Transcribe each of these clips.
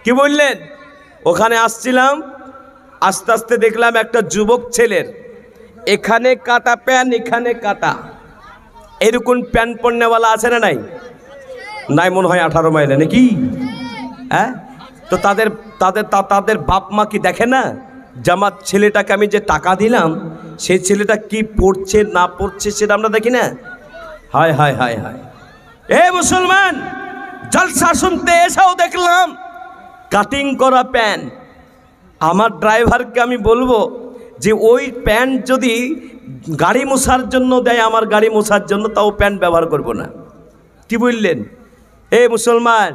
কি বললেন? ওখানে আসছিলাম, আস্তে আস্তে দেখলাম একটা যুবক ছেলের এখানে কাটা প্যান, এখানে কাটা, এরকম প্যান পণ্যওয়ালা আছে না নাই? নাই মনে হয় 18 মাইলে নাকি? হ্যাঁ, তো তাদের বাপ মা কি দেখে না যে আমার ছেলেটাকে আমি যে টাকা দিলাম সেই ছেলেটা কি পড়ছে না পড়ছে সেটা আমরা দেখি না? হায় হায় হায় হায়। এ মুসলমান, জলসা শুনতে এসেও দেখলাম কাটিং করা প্যান। আমার ড্রাইভারকে আমি বলবো যে ওই প্যান্ট যদি গাড়ি মোছার জন্য দেয়, আমার গাড়ি মোছার জন্য, তাও প্যান্ট ব্যবহার করব না। কি বললেন? এ মুসলমান,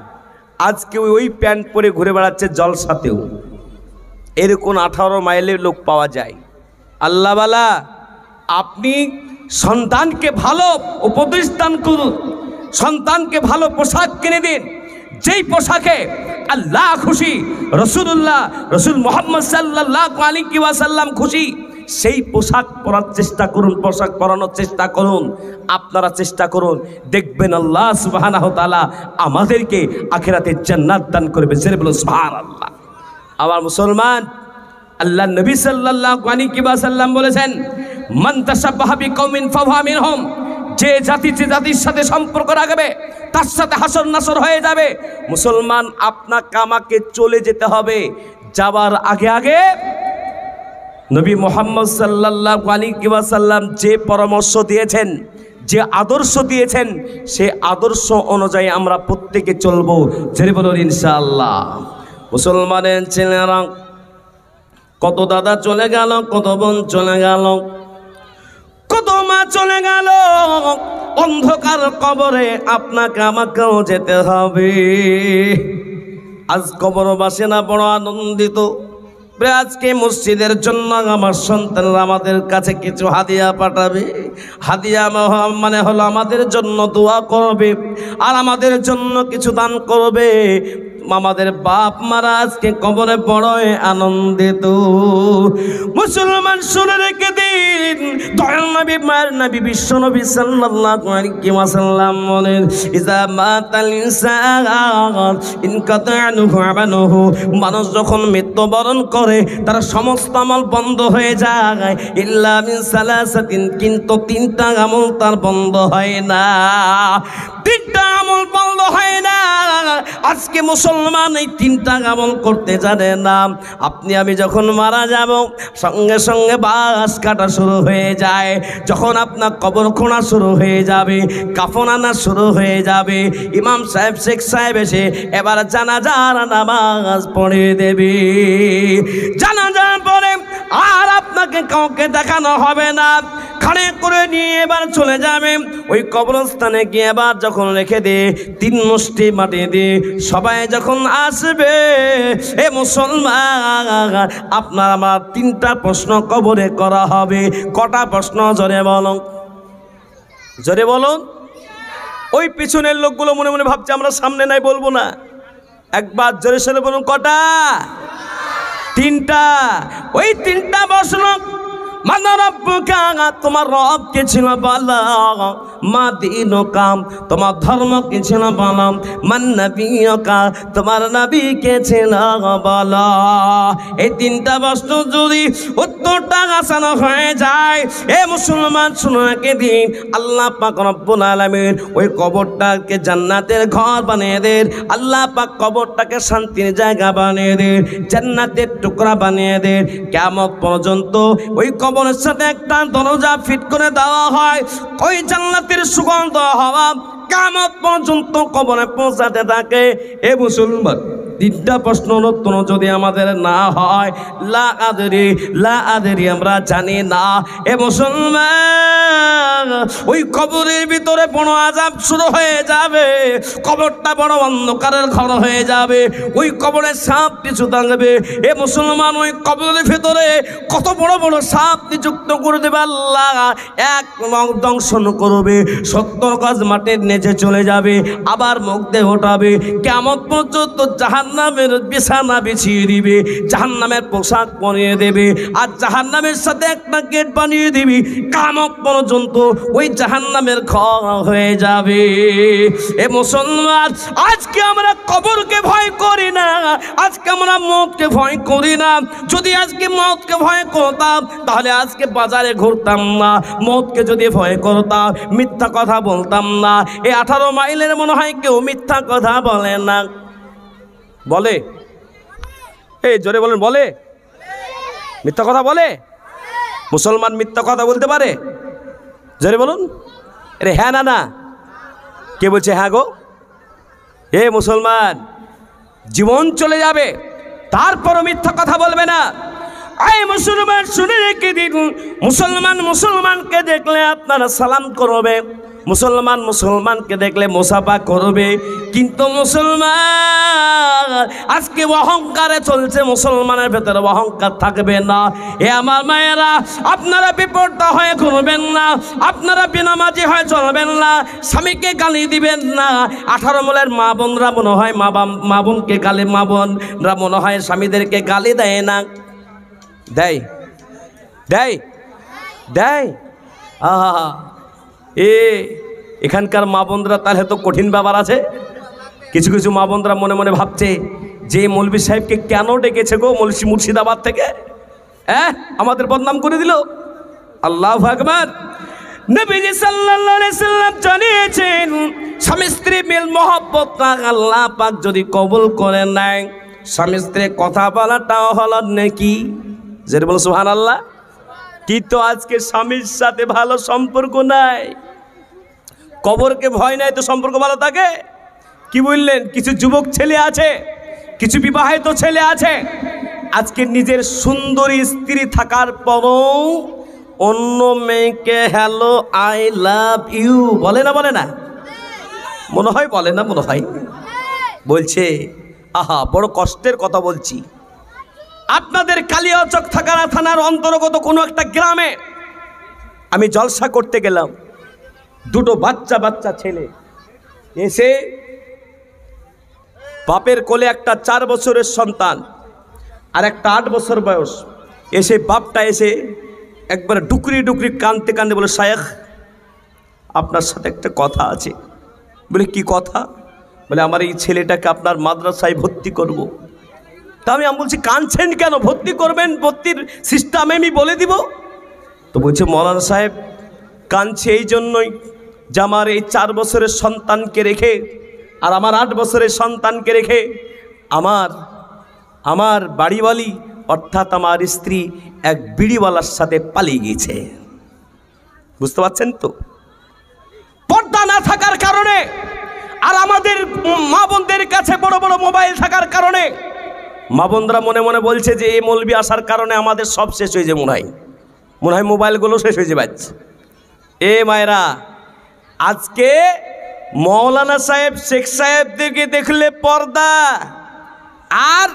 আজকে ওই প্যান্ট পরে ঘুরে বেড়াচ্ছে জলসাতেও। এরকম 18 মাইলের লোক পাওয়া যায়। আল্লাহওয়ালা, আপনি সন্তানকে ভালো উপদেশ দান করুন, সন্তানকে ভালো পোশাক কিনে দিন, যেই পোশাকে আল্লাহ খুশি, রসুল মুহাম্মদ সাল্লাল্লাহু আলাইহি ওয়াসাল্লাম খুশি, সেই পোশাক পরার চেষ্টা করুন, পোশাক পরানোর চেষ্টা করুন। আপনারা চেষ্টা করুন, দেখবেন আল্লাহ সুবহানাহু ওয়া তাআলা আমাদেরকে আখিরাতে জান্নাত দান করবে। জোরে বলুন সুবহানাল্লাহ। আমার মুসলমান, আল্লাহ নবী সাল্লাল্লাহু আলাইহি ওয়াসাল্লাম বলেছেন, মান তাশাব্বাহা বিকওমিন ফাহুয়া মিনহুম, যে জাতির সাথে সম্পর্ক রাখবে তার সাথে হাসর নাসর হয়ে যাবে। মুসলমান, আপনাকে আমাকে চলে যেতে হবে, যাবার আগে আগে নবী মুহাম্মদ সাল্লাল্লাহু আলাইহি ওয়াসাল্লাম যে পরামর্শ দিয়েছেন, যে আদর্শ দিয়েছেন, সেই আদর্শ অনুযায়ী আমরা প্রত্যেকে চলবো। জেনে বলুন ইনশাআল্লাহ। মুসলমানের ছেলেরা, কত দাদা চলে গেল, কত বোন চলে গেল, কত মা চলে গেল, অন্ধকার কবরে আপনাকে আমাকেও যেতে হবে। আজ কবরবাসীরা বড় আনন্দিত। আজকে মসজিদের জন্য আমার সন্তানরা আমাদের কাছে কিছু হাদিয়া পাঠাবে। হাদিয়া মানে হলো আমাদের জন্য দোয়া করবে আর আমাদের জন্য কিছু দান করবে। আমাদের বাপ মারা আজকে কবরে বড়ই আনন্দিত। মুসলমান শুনে রেখে দিন, দয়াল নবী, মায়ের নবী, বিশ্ব নবী সাল্লাল্লাহু আলাইহি ওয়াসাল্লাম বলেন, ইজা মাতাল ইনসান ইনকাতা আনহু আমালুহু, মানুষ যখন মৃত্যুবরণ করে তার সমস্ত আমল বন্ধ হয়ে যায়, ইল্লা মিন সালাসাতিন, কিন্তু 3টা আমল তার বন্ধ হয় না। 3টা আমল বন্ধ হয় না। আজকে মুসলমান এই 3টা আমল করতে জানে না। আপনি আমি যখন মারা যাব, সঙ্গে সঙ্গে বাস কাটা শুরু হয়ে যায়। যখন আপনার কবর খোঁড়া শুরু হয়ে যাবে, কাফন আনা শুরু হয়ে যাবে, ইমাম সাহেব, শেখ সাহেব এসে এবার জানাজার নামাজ পড়ে দেবে। জানাজার পরে আর আপনাকে কাউকে দেখানো হবে না, খাড়ে করে নিয়ে এবার চলে যাবে ওই কবরস্থানে গিয়ে। এবার যখন রেখে দে 3 মুষ্টি মাটি দিয়ে সবাই যখন আসবে, এ মুসলমান, আপনার আমার 3টা প্রশ্ন কবরে করা হবে। কটা প্রশ্ন? জোরে বলুন, জোরে বলুন। ওই পিছনের লোকগুলো মনে মনে ভাবছে আমরা সামনে নাই, বলবো না। একবার জোরে সরে বলুন, কটা? 3টা। ওই 3টা প্রশ্ন, মান রব্বুকা, তোমার রব কে ছিল বলো, মা দীনুকা, তোমার ধর্ম কি ছিল বলো, মান নবিয়ুকা, তোমার নবী কে ছিল বলো। এই 3টা প্রশ্ন যদি উত্তরটা আসানো হয়ে যায়, এ মুসলমান শুনে রেখে দিন, আল্লাহ পাক রব্বুল আলামিন ওই কবরটাকে জান্নাতের ঘর বানিয়ে দেন। আল্লাহ পাক কবরটাকে শান্তির জায়গা বানিয়ে দেন, জান্নাতের টুকরা বানিয়ে দেন। কিয়ামত পর্যন্ত ওই কবরের সাথে একটা দরজা ফিট করে দেওয়া হয়। ওই জান্নাতের সুগন্ধ হাওয়া কিয়ামত পর্যন্ত কবরে পৌঁছাতে থাকে। এ মুসলমান, 3টা প্রশ্নের উত্তর যদি আমাদের না হয়, লা আদরি, আমরা জানি না। এ মুসলমান, ওই কবরের ভিতরে বড় আযাব শুরু হয়ে যাবে, কবরটা বড় অন্ধকারের ঘর হয়ে যাবে, ওই কবরে সাপ কিছু থাকবে। এ মুসলমান, ওই কবরের ভিতরে কত বড় বড় সাপ নিযুক্ত করে দেবে আল্লাহ, এক দংশন করবে, 70 গজ মাটির নিচে চলে যাবে, আবার মুখ দিয়ে ওঠাবে। কিয়ামত পর্যন্ত জাহান্নামের বিছানা বিছিয়ে দিবে, জাহান্নামের পোশাক পরিয়ে দেবে, আর জাহান্নামের সাথে একটা গেট বানিয়ে দিবি। কিয়ামত পর্যন্ত ওই জাহান্নামের ঘর হয়ে যাবে। এ মুসলমান, আজকে আমরা কবরকে ভয় করি না, আজকে আমরা মওতকে ভয় করি না। যদি আজকে মওতকে ভয় করতাম তাহলে আজকে বাজারে ঘুরতাম না। মওতকে যদি ভয় করতাম মিথ্যা কথা বলতাম না। এই 18 মাইলের মনে হয় কেউ মিথ্যা কথা বলে না। বলে? এই জোরে বলেন, বলে? মিথ্যা কথা বলে? মুসলমান মিথ্যা কথা বলতে পারে? জোরে বলুন। আরে হ্যাঁ না না? কে বলছে হ্যাঁ গো? এ মুসলমান, জীবন চলে যাবে তারপরও মিথ্যা কথা বলবে না। এই মুসলমান শুনে রেখে দিন, মুসলমান মুসলমানকে দেখলে আপনারা সালাম করবে, মুসলমান মুসলমানকে দেখলে মুসাফা করবে। কিন্তু মুসলমান আজকে অহংকারে চলছে, মুসলমানের ভেতরে অহংকার থাকবে না। এ আমার মায়েরা, আপনারা বিপর্দা হয়ে করবেন না, আপনারা বেনামাজি হয়ে চলবেন না, স্বামীকে গালি দিবেন না। 18 মূলের মা বোনরা মনে হয় মা বোনকে গালি, মা বোনরা মনে হয় স্বামীদেরকে গালি দেয় না? দেয়? দেয়? দেয়? আহা, এখানকার মা বোনরা তাহলে তো কঠিন ব্যাপার আছে। কিছু কিছু মা বোনরা মনে মনে ভাবছে যে মৌলভী সাহেবকে কেন ডেকেছে গো মুর্শিদাবাদ থেকে, আমাদের বদনাম করে দিল। আল্লাহু আকবার। নবীজি সাল্লাল্লাহু আলাইহি সাল্লাম জানিয়েছেন, স্বামী স্ত্রী মিল মহব্বত আল্লাহ পাক যদি কবুল করে নেয়, স্বামী স্ত্রী কথা বলাটাও হলো নেকি। যেটা বলো সুবহানাল্লাহ। কিন্তু আজকে স্বামীর সাথে ভালো সম্পর্ক নাই, কবরকে ভয় নাই তো সম্পর্ক ভালো থাকে? কি বললেন? কিছু যুবক ছেলে আছে, কিছু বিবাহিত ছেলে আছে, আজকে নিজের সুন্দরী স্ত্রী থাকার পরও অন্য মেয়েকে হ্যালো আই লাভ ইউ বলে না? বলে না? মনে হয় বলে না, মনে হয় বলছে। আহা, বড় কষ্টের কথা বলছি। আপনাদের কালিয়াচক থানার অন্তর্গত কোনো একটা গ্রামে আমি জলসা করতে গেলাম। দুটো বাচ্চা ছেলে এসে, বাপের কোলে একটা 4 বছরের সন্তান আর একটা 8 বছর বয়স, এসে বাপটা এসে একবার ডুকরি কাঁদতে কাঁদতে বলে, শায়েখ আপনার সাথে একটা কথা আছে। বলে কি কথা? বলে আমার এই ছেলেটাকে আপনার মাদ্রাসায় ভর্তি করব। তা আমি বলছি কাঁদছেন কেন? ভর্তি করবেন, ভর্তির সিস্টেম আমি বলে দিব। তো বলছে মৌলানা সাহেব কাঁদছে এই জন্যই যে আমার এই 4 বছরের সন্তানকে রেখে আর আমার 8 বছরের সন্তানকে রেখে আমার বাড়িওয়ালি অর্থাৎ আমার স্ত্রী এক বিড়িওয়ালার সাথে পালিয়ে গিয়েছে। বুঝতে পারছেন তো? পর্দা না থাকার কারণে আর আমাদের মা বোনদের কাছে বড় বড় মোবাইল থাকার কারণে মা বোনরা মনে মনে বলছে যে এই মৌলবি আসার কারণে আমাদের সব শেষ হয়ে যাবে, মনে হয় মোবাইলগুলো শেষ হয়ে যাবে। এ মায়েরা, আজকে মৌলানা সাহেব শেখ সাহেবদেরকে দেখলে পর্দা, আর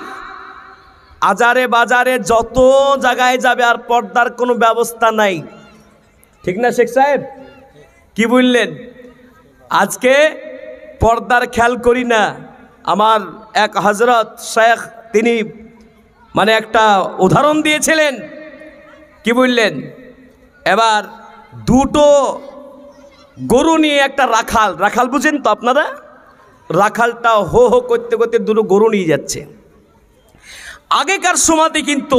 আজারে বাজারে যত জায়গায় যাবে আর পর্দার কোনো ব্যবস্থা নাই। ঠিক না শেখ সাহেব? কি বললেন? আজকে পর্দার খেয়াল করি না। আমার এক হযরত শেখ তিনি মানে একটা উদাহরণ দিয়েছিলেন। কি বললেন? এবার দুটো গরু নিয়ে একটা রাখাল বুঝেন তো আপনারা? রাখালটা হো হো করতে করতে দুটো গরু নিয়ে যাচ্ছে। আগেকার সময়তে কিন্তু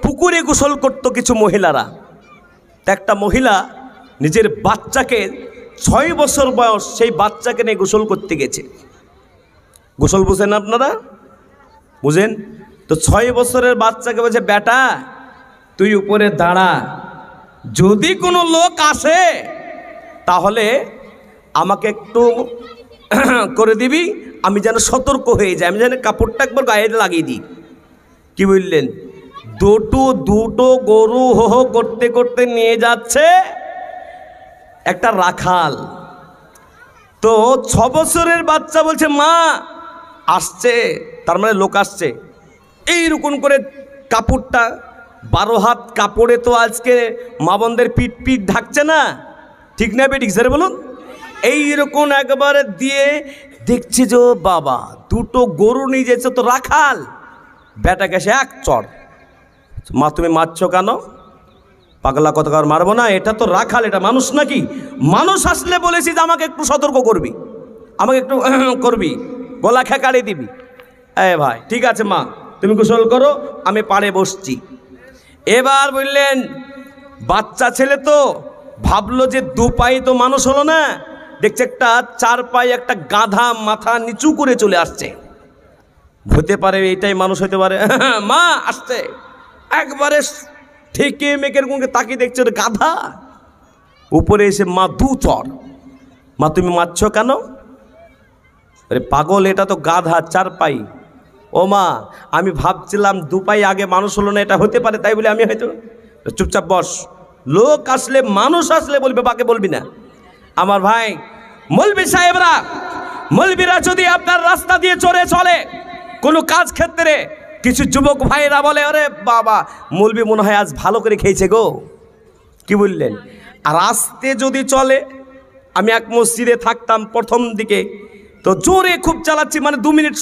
পুকুরে গোসল করতো কিছু মহিলারা। একটা মহিলা নিজের বাচ্চাকে 6 বছর বয়স সেই বাচ্চাকে নিয়ে গোসল করতে গেছে। গোসল বুঝেন আপনারা? বুঝেন তো? 6 বছরের বাচ্চাকে বলছে, বেটা তুই উপরে দাঁড়া, যদি কোনো লোক আসে তাহলে আমাকে একটু করে দিবি, আমি যেন সতর্ক হয়ে যাই, আমি যেন কাপড়টা একবার গায়ে লাগিয়ে দিই। কি বললেন? দুটো গরু হো হো করতে করতে নিয়ে যাচ্ছে একটা রাখাল। তো 6 বছরের বাচ্চা বলছে, মা আসছে, তার মানে লোক আসছে। এইরকম করে কাপড়টা 12 হাত কাপড়ে তো আজকে মা বোনদের পিঠ ঢাকছে না, ঠিক না বেঠিক স্যার বলুন? এইরকম একবারে দিয়ে দেখছি যে বাবা দুটো গরু নিয়ে যেছে তো রাখাল। বেটা গেছে এক চড়, মা তুমি মারছো কেন? পাগলা কথাকার মারবো না, এটা তো রাখাল, এটা মানুষ নাকি? মানুষ আসলে বলেছি যে আমাকে একটু সতর্ক করবি, আমাকে একটু করবি, গলা খেকাড়ে দিবি। ভাই ঠিক আছে মা, তুমি গোসল করো, আমি পাড়ে বসছি। এবার বললেন বাচ্চা ছেলে তো ভাবলো যে দু পায়ে তো মানুষ হলো না, দেখছে একটা চার পায়ে একটা গাধা মাথা নিচু করে চলে আসছে। হতে পারে এইটাই মানুষ হতে পারে। মা আসছে, একবারে ঠেকে মেকের গুঁকে তাকিয়ে দেখছে ওর গাধা। উপরে এসে মা দু চর। মা তুমি মারছো কেন? আরে পাগল, এটা তো গাধা চার পাই। ও মা, আমি ভাবছিলাম দু পাই আগে মানুষ হলো না, এটা হতে পারে তাই বলে আমি হয়তো। চুপচাপ বস, লোক আসলে মানুষ আসলে বলবে, বাকে বলবি না। আমার ভাই মৌলবি সাহেবরা, মৌলবিরা যদি আপনার রাস্তা দিয়ে চলে কোনো কাজ ক্ষেত্রে, কিছু যুবক ভাইরা বলে আরে বাবা মৌলবি মনে হয় আজ ভালো করে খেয়েছে গো, কি বললেন? আর আস্তে যদি চলে, আমি এক মসজিদে থাকতাম প্রথম দিকে, তো জোরে খুব চালাচ্ছি, মানে 2 মিনিট